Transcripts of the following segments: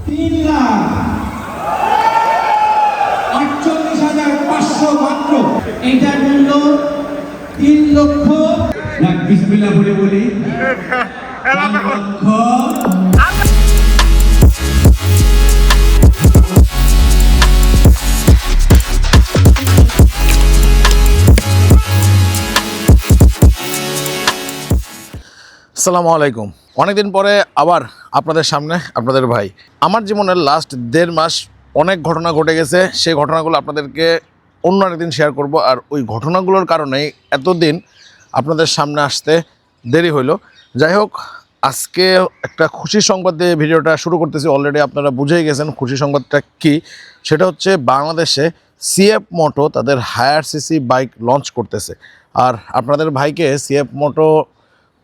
3,48,500 মাত্র। এটার মূল্য 3 লক্ষ। বিসমিল্লাহ বলে বলি 4 লক্ষ। আসসালামু আলাইকুম। অনেকদিন পরে আবার আপনাদের সামনে আপনাদের ভাই। আমার জীবনের লাস্ট 1.5 মাস অনেক ঘটনা ঘটে গেছে। সেই ঘটনাগুলো আপনাদেরকে অন্য একদিন শেয়ার করব। আর ওই ঘটনাগুলোর কারণেই এতদিন আপনাদের সামনে আসতে দেরি হইল। যাই হোক, আজকে একটা খুশি সংবাদ দিয়ে ভিডিওটা শুরু করতেছি। অলরেডি আপনারা বুঝেই গেছেন খুশি সংবাদটা কি। সেটা হচ্ছে বাংলাদেশে সিএফ মোটো তাদের হায়ার সিসি বাইক লঞ্চ করতেছে। আর আপনাদের ভাইকে সিএফ মোটো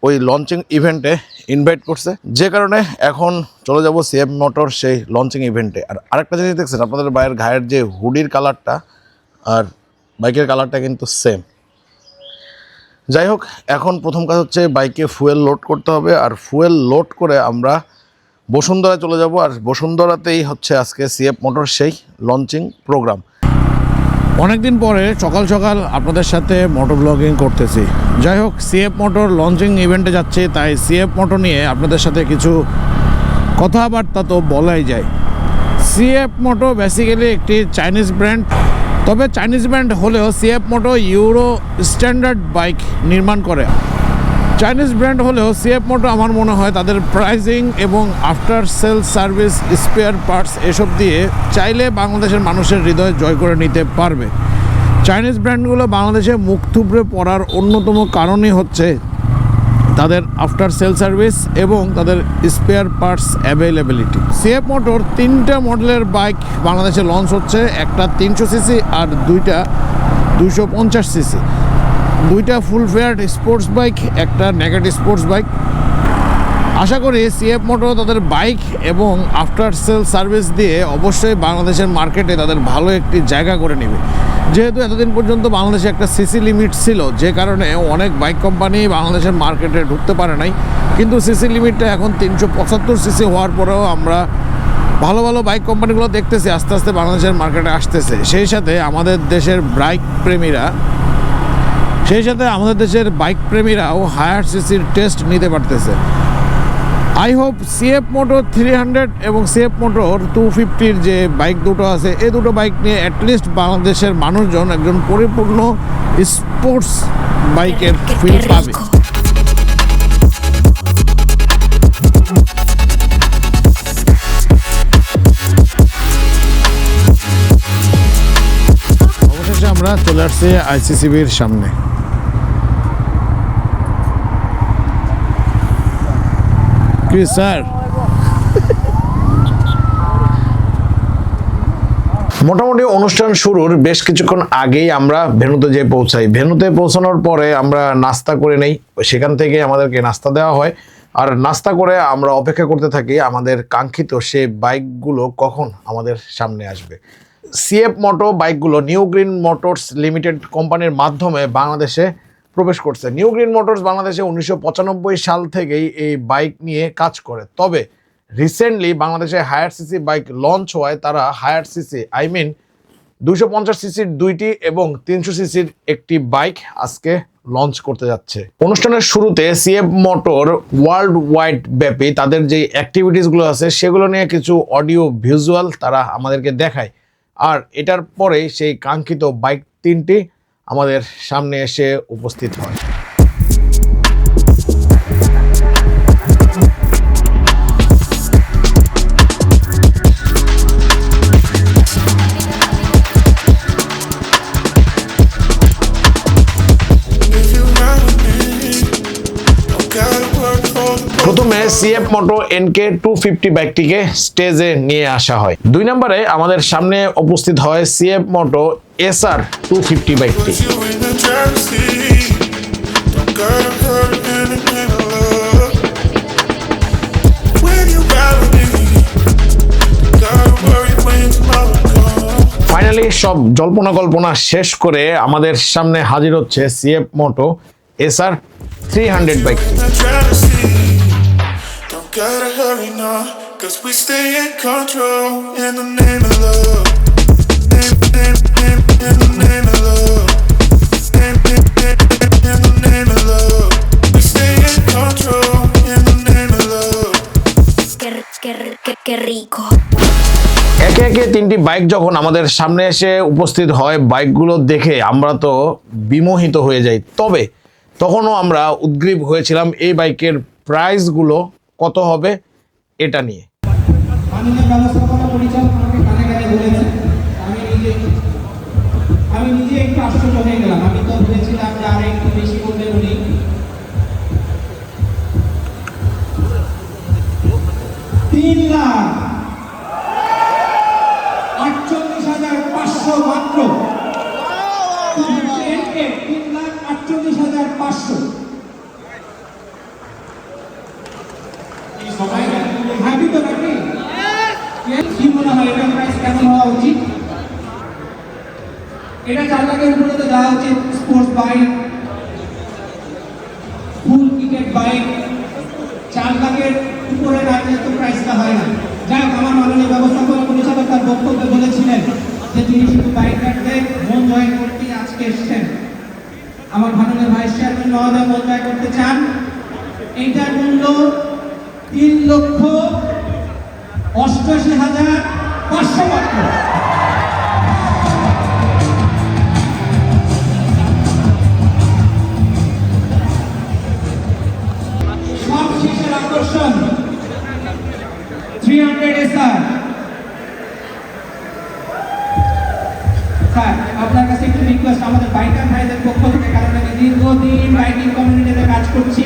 ওই লঞ্চিং ইভেন্টে ইনভাইট করছে, যে কারণে এখন চলে যাব সিএফ মোটর সেই লঞ্চিং ইভেন্টে। আর আরেকটা জিনিস দেখছেন, আপনাদের বাইরের গায়ের যে হুডির কালারটা আর বাইকের কালারটা কিন্তু সেম। যাই হোক, এখন প্রথম কাজ হচ্ছে বাইকে ফুয়েল লোড করতে হবে। আর ফুয়েল লোড করে আমরা বসুন্ধরায় চলে যাব। আর বসুন্ধরাতেই হচ্ছে আজকে সিএফ মোটর সেই লঞ্চিং প্রোগ্রাম। অনেকদিন পরে সকাল সকাল আপনাদের সাথে মোটর ব্লগিং করতেছি। যাই হোক, সিএফ মোটর লঞ্চিং ইভেন্টে যাচ্ছে, তাই সিএফ মোটর নিয়ে আপনাদের সাথে কিছু কথাবার্তা তো বলাই যায়। সিএফ মোটো বেসিক্যালি একটি চাইনিজ ব্র্যান্ড। তবে চাইনিজ ব্র্যান্ড হলেও সিএফ মোটো ইউরো স্ট্যান্ডার্ড বাইক নির্মাণ করে। চাইনিজ ব্র্যান্ড হলেও সিএফ মোটো আমার মনে হয় তাদের প্রাইজিং এবং after sale service, spare parts এসব দিয়ে চাইলে বাংলাদেশের মানুষের হৃদয় জয় করে নিতে পারবে। চাইনিজ ব্র্যান্ডগুলো বাংলাদেশে মুখ থুবড়ে পড়ার অন্যতম কারণই হচ্ছে তাদের আফটার সেল সার্ভিস এবং তাদের spare parts availability. CF motor 3টা মডেলের বাইক বাংলাদেশে লঞ্চ হচ্ছে। একটা 300 সিসি আর 2টা 250 সিসি। 2টা ফুল ফেয়ার স্পোর্টস বাইক, একটা নেগেট স্পোর্টস বাইক। আশা করি সিএফ মোটর তাদের বাইক এবং আফটার সেল সার্ভিস দিয়ে অবশ্যই বাংলাদেশের মার্কেটে তাদের ভালো একটি জায়গা করে নেবে। যেহেতু এতদিন পর্যন্ত বাংলাদেশে একটা সিসি লিমিট ছিল, যে কারণে অনেক বাইক কোম্পানি বাংলাদেশের মার্কেটে ঢুকতে পারে নাই। কিন্তু সিসি লিমিটটা এখন 375 সিসি হওয়ার পরেও আমরা ভালো ভালো বাইক কোম্পানিগুলো দেখতেছি আস্তে আস্তে বাংলাদেশের মার্কেটে আসতেছে। সেই সাথে আমাদের দেশের বাইক প্রেমীরাও হায়ার সিসির টেস্ট নিতে পারতেছে। আই হোপ সিএফ মোটো 300 এবং সিএফ মোটো 250 যে বাইক দুটো আছে, এই দুটো বাইক নিয়ে অ্যাটলিস্ট বাংলাদেশের মানুষজন একজন পরিপূর্ণ স্পোর্টস বাইকের ফিল পাবে। অবশেষে আমরা চলে আসছি আইসিসিবির সামনে। কি স্যার, মোটামুটি অনুষ্ঠান শুরুর বেশ কিছুক্ষণ আগেই আমরা ভেন্যুতে যেয়ে পৌঁছাই। ভেন্যুতে পৌঁছানোর পরে আমরা নাস্তা করে নেই। সেখান থেকে আমাদেরকে নাস্তা দেওয়া হয়। আর নাস্তা করে আমরা অপেক্ষা করতে থাকি আমাদের কাঙ্ক্ষিত সে বাইকগুলো কখন আমাদের সামনে আসবে। সিএফ মোটো বাইকগুলো নিউ গ্রিন মোটরস লিমিটেড কোম্পানির মাধ্যমে বাংলাদেশে প্রবেশ করছে। নিউ গ্রিন মোটরস বাংলাদেশে 1995 সাল থেকেই এই বাইক নিয়ে কাজ করে। তবে রিসেন্টলি বাংলাদেশে হায়ার সিসি বাইক লঞ্চ হওয়ায় তারা হায়ার সিসি 250 সিসির 2টি এবং 300 সিসির একটি বাইক আজকে লঞ্চ করতে যাচ্ছে। অনুষ্ঠানের শুরুতে সিএফ মোটর ওয়ার্ল্ড ওয়াইড ব্যাপী তাদের যে অ্যাক্টিভিটিসগুলো আছে সেগুলো নিয়ে কিছু অডিও ভিজুয়াল তারা আমাদেরকে দেখায়। আর এটার পরেই সেই কাঙ্ক্ষিত বাইক 3টি আমাদের সামনে এসে উপস্থিত হয়। প্রথমে সিএফ মোটো এনকে 250 বাইকটিকে স্টেজে নিয়ে আসা হয়। 2 নম্বরে আমাদের সামনে উপস্থিত হয় সিএফ মোটো এসআর 250 বাইকটি। ফাইনালি সব জল্পনা কল্পনা শেষ করে আমাদের সামনে হাজির হচ্ছে সিএফ মোটো এসআর 300 বাইকটি। 'Cause we stay in control in the name of love. In the name of love. In the name of love. We stay in control in the name of love. Qué rico. একে একে তিনটি bike যখন আমাদের সামনে এসে উপস্থিত হয়, বাইকগুলো দেখে আমরা তো বিমোহিত হয়ে যাই। তবে তখনও আমরা উদ্গ্রীব হয়েছিলাম এই বাইকের প্রাইসগুলো কত হবে এটা নিয়ে। মাননীয় ব্যবস্থাপনা পরিচালক আমাকে কানে কানে বলেছেন, আমি নিজে একটু আশ্চর্য হয়ে গেলাম। আমি তো ভেবেছিলাম যে আর একটু বেশি বলবেন উনি। 3,48,500 মাত্র। 3,48,500। হ্যাপি তো নাকি? কি মনে হয় এটা প্রাইস কেমন হওয়া উচিত? এটা 4 লাখের উপরে তো যাওয়া উচিত। স্পোর্টস বাইক, ফুল ক্রিকেট বাইক 4 লাখের উপরে রাখলে তো প্রাইসটা হয় না। যাই হোক, আমার মাননীয় ব্যবস্থাপনা পরিচালক তার বক্তব্যে বলেছিলেন যে তিনি শুধু বাইক রাখতে মন জয় করতে আজকে এসছেন। আমার মাননীয় ভাইস চেয়ারম্যান মহোদয় মন জয় করতে চান। এইটার মূল্য 3,88,500 মাত্র। সবশেষের আকর্ষণ 300 SR। স্যার, আপনার কাছে একটু রিকোয়েস্ট আমাদের বাইকার ভাইদের পক্ষ থেকে, কারণ আমি দীর্ঘদিন বাইকিং কমিউনিটিতে কাজ করছি।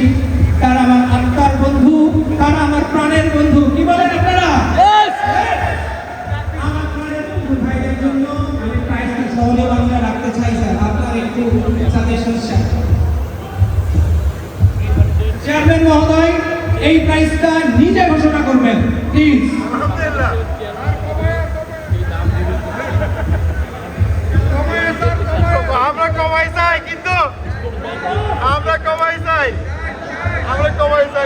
তারা আমার আত্মার বন্ধু, তারা আমার প্রাণের বন্ধু। কি বলেন আপনারা? আমার প্রাণের বন্ধু ভাইদের জন্য আমি প্রাইসটা সহলে বাংলা রাখতে চাই স্যার। আপনার একটু সাজেশন স্যার। চেয়ারম্যান মহোদয় এই প্রাইসটা নিজে ঘোষণা করবেন প্লিজ। আমরা কমাই চাই কিন্তু আমরা কমাই চাই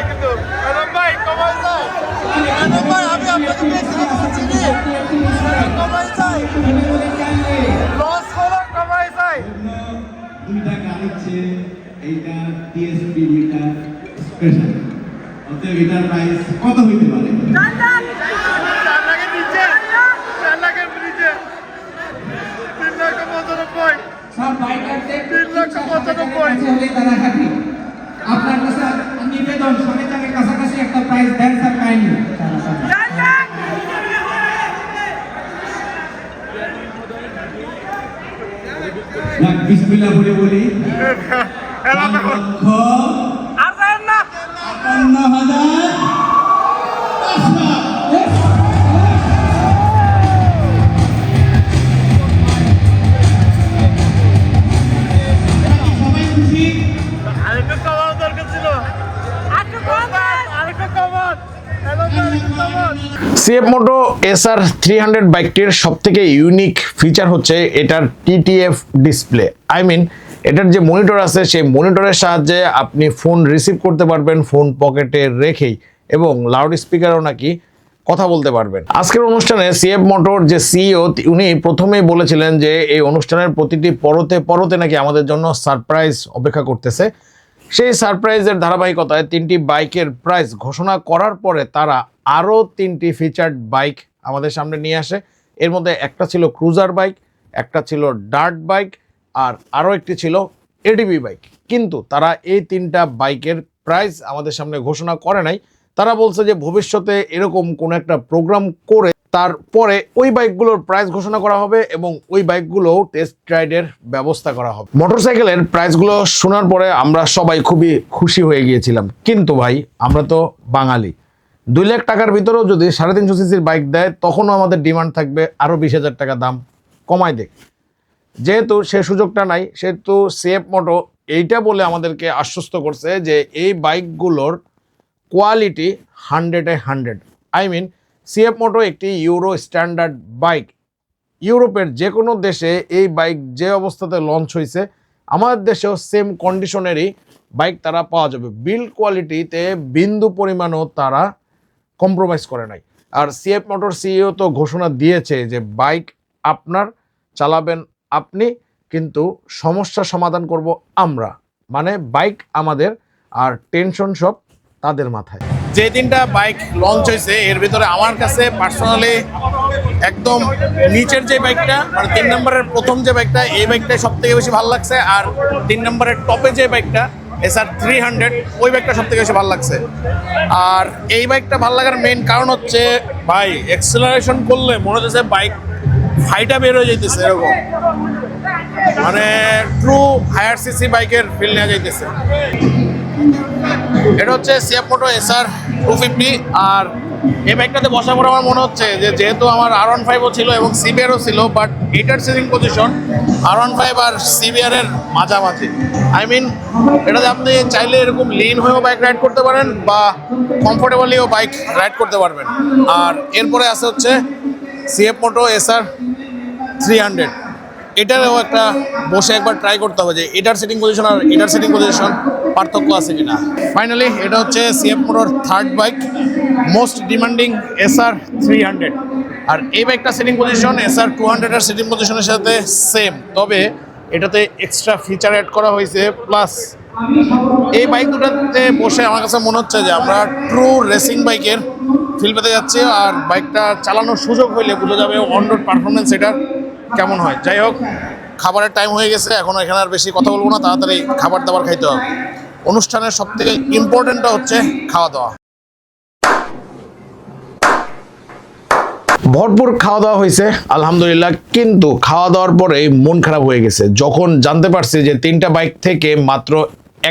কিন্তু ম্যাডাম ভাই কমাই চাই। ম্যাডাম ভাই আমি আপনাকে বেশি বলছি কি কমাই চাই, লস হলো কমাই চাই। দুইটা গাড়িছে, এইটা টিএসপি, দুইটা স্পেশাল। অতএব এটার প্রাইস কত হইতে পারে? 4 লাখের নিচে, 4 লাখের নিচে 3,95,000। সব বাইকারদের 3,95,000 হলে তারা হ্যাপি। আপনার কাছে নিবেদন, সমিতাকে কাছাকাছি একটা প্রাইস দেন স্যার কাইন্ডলি। বিসমিল্লাহ বলে বলি 5,58,500। সবাই খুশি? আরেকটু কমানো দরকার ছিল, আরেকটু কমান। সিএফ মোটো SR 300 বাইকটির সবথেকে ইউনিক ফিচার হচ্ছে এটার TTF ডিসপ্লে। এটার যে মনিটর আছে সেই মনিটরের সাহায্যে আপনি ফোন রিসিভ করতে পারবেন ফোন পকেটে রেখেই, এবং লাউড স্পিকারও নাকি কথা বলতে পারবেন। আজকের অনুষ্ঠানে সিএফ মোটর যে সিইও উনি প্রথমেই বলেছিলেন যে এই অনুষ্ঠানের প্রতিটি পরতে পরতে নাকি আমাদের জন্য সারপ্রাইজ অপেক্ষা করতেছে। সেই সারপ্রাইজের ধারাবাহিকতায় 3টি বাইকের প্রাইস ঘোষণা করার পরে তারা আরও 3টি ফিচার্ড বাইক আমাদের সামনে নিয়ে আসে। এর মধ্যে একটা ছিল ক্রুজার বাইক, একটা ছিল ডার্ট বাইক, আর আরও একটি ছিল এডিবি বাইক। কিন্তু তারা এই 3টা বাইকের প্রাইস আমাদের সামনে ঘোষণা করে নাই। তারা বলছে যে ভবিষ্যতে এরকম কোনো একটা প্রোগ্রাম করে তারপরে ওই বাইকগুলোর প্রাইস ঘোষণা করা হবে এবং ওই বাইকগুলো টেস্ট রাইডের ব্যবস্থা করা হবে। মোটরসাইকেলের প্রাইসগুলো শোনার পরে আমরা সবাই খুবই খুশি হয়ে গিয়েছিলাম। কিন্তু ভাই, আমরা তো বাঙালি, 2 লাখ টাকার ভিতরেও যদি 350 সিসির বাইক দেয় তখনও আমাদের ডিমান্ড থাকবে আরও 20,000 টাকা দাম কমায় দেয়। যেহেতু সে সুযোগটা নাই, সেহেতু সিএফ মোটো এইটা বলে আমাদেরকে আশ্বস্ত করছে যে এই বাইকগুলোর কোয়ালিটি 100-এ 100। সিএফ মোটো একটি ইউরো স্ট্যান্ডার্ড বাইক। ইউরোপের যে কোনো দেশে এই বাইক যে অবস্থাতে লঞ্চ হয়েছে আমাদের দেশেও সেম কন্ডিশনেরই বাইক তারা পাওয়া যাবে। বিল্ড কোয়ালিটিতে বিন্দু পরিমাণও তারা কম্প্রোমাইজ করে নাই। আর সিএফ মোটর সিইও তো ঘোষণা দিয়েছে যে বাইক আপনার, চালাবেন আপনি, কিন্তু সমস্যা সমাধান করব আমরা, মানে বাইক আমাদের আর টেনশন সব তাদের মাথায়। যে 3টা বাইক লঞ্চ হয়েছে এর ভিতরে আমার কাছে পার্সোনালি একদম নিচের যে বাইকটা মানে 3 নম্বরের প্রথম যে বাইকটা, এই বাইকটাই সব থেকে বেশি ভালো লাগছে। আর 3 নম্বরের টপে যে বাইকটা SR 300, ওই বাইকটা সব থেকে বেশি ভালো লাগছে। আর এই বাইকটা ভালো লাগার মেইন কারণ হচ্ছে ভাই এক্সেলারেশন করলে মনে হচ্ছে বাইক ফাইটা বের হয়ে যাইতেছে, এরকম মানে ট্রু হায়ার সিসি বাইকের ফিল নেওয়া যাইতেছে। এটা হচ্ছে সিএফ মোটো SR 250। আর এই বাইকটাতে বসার পর আমার মনে হচ্ছে যে যেহেতু আমার R15ও ছিল এবং CBR-ও ছিল, বাট এটার সিটিং পজিশন R15 আর CBR এর মাঝামাঝি। আই মিন এটাতে আপনি চাইলে এরকম লিন হয়েও বাইক রাইড করতে পারেন বা কমফোর্টেবলিও বাইক রাইড করতে পারবেন। আর এরপরে আছে হচ্ছে সিএফ মোটো SR 300। এটারও একটা বসে একবার ট্রাই করতে হবে যে এটার সিটিং পজিশন আর এটার সিটিং পজিশন পার্থক্য আছে কিনা। ফাইনালি এটা হচ্ছে CF motor third bike, most demanding SR 300। আর এই বাইকটা সিটিং পজিশন SR 200 এর সিটিং পজিশনের সাথে সেম, তবে এটাতে এক্সট্রা ফিচার অ্যাড করা হয়েছে। প্লাস এই বাইক দুটাতে বসে আমার কাছে মনে হচ্ছে যে আমরা ট্রু রেসিং বাইকের ফিল পেতে যাচ্ছি। আর বাইকটা চালানোর সুযোগ হইলে বোঝা যাবে অন রোড পারফরমেন্স এটার কেমন হয়। যাই হোক, খাবারের টাইম হয়ে গেছে, এখন এখানে আর বেশি কথা বলবো না, তাড়াতাড়ি খাবার দাবার খাইতে হবে। অনুষ্ঠানের সব থেকে ইম্পর্টেন্টটা হচ্ছে খাওয়া দাওয়া। ভরপুর খাওয়া দাওয়া হয়েছে আলহামদুলিল্লাহ, কিন্তু খাওয়া দাওয়ার পরে মন খারাপ হয়ে গেছে যখন জানতে পারছি যে 3টা বাইক থেকে মাত্র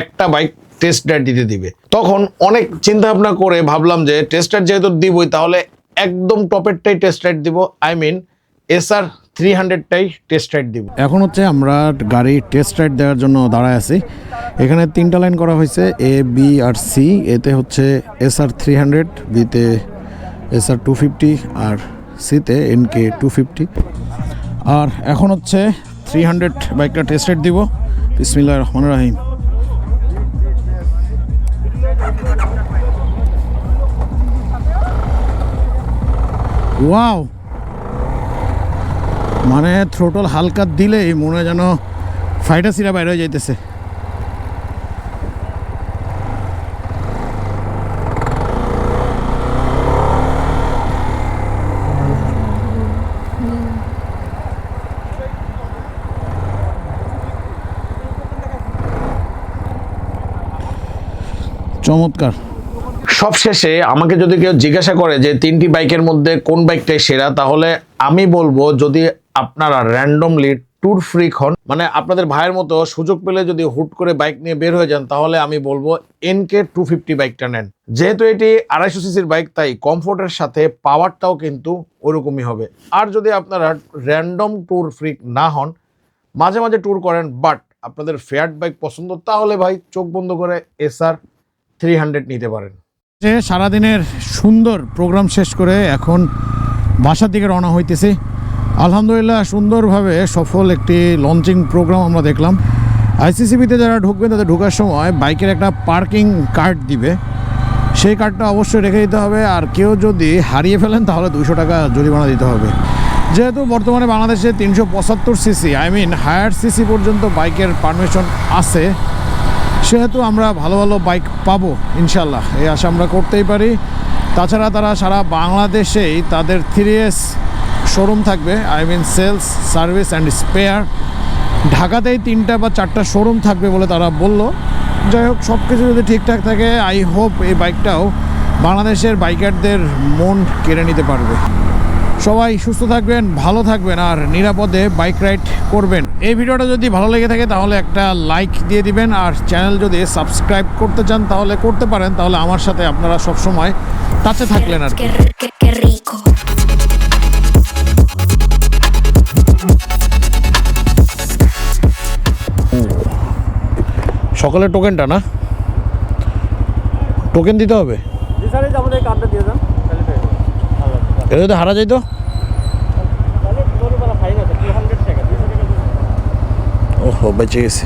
একটা বাইক টেস্ট রাইড দিতে দিবে। তখন অনেক চিন্তা ভাবনা করে ভাবলাম যে টেস্ট রাইড যেহেতু দিবই, তাহলে একদম টপেরটাই টেস্ট রাইড দিব, আই মিন SR 300টাই টেস্ট রাইড দিব। এখন হচ্ছে আমরা গাড়ি টেস্ট রাইড দেওয়ার জন্য দাঁড়ায় আছি। এখানে 3টা লাইন করা হয়েছে, A, B আর C। এতে হচ্ছে SR 300, বিতে SR 250 আর সিতে NK 250। আর এখন হচ্ছে 300 বাইকটা টেস্ট রাইড দিব। বিসমিল্লাহির রহমানির রহিম। ওয়াও, মানে থ্রোটল হালকা দিলেই মনে যেন ফাইটা সিরা বাইরে হয়ে যাইতেছে। চমৎকার। সবশেষে আমাকে যদি কেউ জিজ্ঞাসা করে যে 3টি বাইকের মধ্যে কোন বাইকটাই সেরা, তাহলে আমি বলবো যদি আপনারা র্যান্ডমলি ট্যুর ফ্রিক হন, মানে আপনাদের ভাইয়ের মতো সুযোগ পেলে যদি হুট করে বাইক নিয়ে বের হয়ে যান, তাহলে আমি বলবো NK 250 বাইকটা নেন। যেহেতু এটি 250 সিসির বাইক, তাই কমফোর্টের সাথে পাওয়ারটাও কিন্তু ওরকমই হবে। আর যদি আপনারা র্যান্ডম ট্যুর ফ্রিক না হন, মাঝে মাঝে ট্যুর করেন, বাট আপনাদের ফেয়ার্ড বাইক পছন্দ, তাহলে ভাই চোখ বন্ধ করে SR 300 নিতে পারেন। যে সারাদিনের সুন্দর প্রোগ্রাম শেষ করে এখন বাসার দিকে রওনা হইতেছি। আলহামদুলিল্লাহ সুন্দরভাবে সফল একটি লঞ্চিং প্রোগ্রাম আমরা দেখলাম। ICCBতে যারা ঢুকবেন তাদের ঢোকার সময় বাইকের একটা পার্কিং কার্ড দিবে, সেই কার্ডটা অবশ্যই রেখে দিতে হবে। আর কেউ যদি হারিয়ে ফেলেন তাহলে 200 টাকা জরিমানা দিতে হবে। যেহেতু বর্তমানে বাংলাদেশে 375 CC, I mean higher CC পর্যন্ত বাইকের পারমিশন আছে, সেহেতু আমরা ভালো ভালো বাইক পাবো ইনশাল্লাহ, এই আশা আমরা করতেই পারি। তাছাড়া তারা সারা বাংলাদেশেই তাদের 3S শোরুম থাকবে, I mean sales, service and spare. ঢাকাতেই 3টা বা 4টা শোরুম থাকবে বলে তারা বলল। যাই হোক, সব কিছু যদি ঠিকঠাক থাকে, আই হোপ এই বাইকটাও বাংলাদেশের বাইকারদের মন কেড়ে নিতে পারবে। সবাই সুস্থ থাকবেন, ভালো থাকবেন আর নিরাপদে বাইক রাইড করবেন। এই ভিডিওটা যদি ভালো লেগে থাকে তাহলে একটা লাইক দিয়ে দিবেন। আর চ্যানেল যদি সাবস্ক্রাইব করতে চান তাহলে করতে পারেন, তাহলে আমার সাথে আপনারা সবসময় টাচে থাকলেন আর কি। Qué rico. সকালের টোকেনটা না, টোকেন দিতে হবে। এটা যদি হারা যাইতো, ওহো বেঁচে গেছে।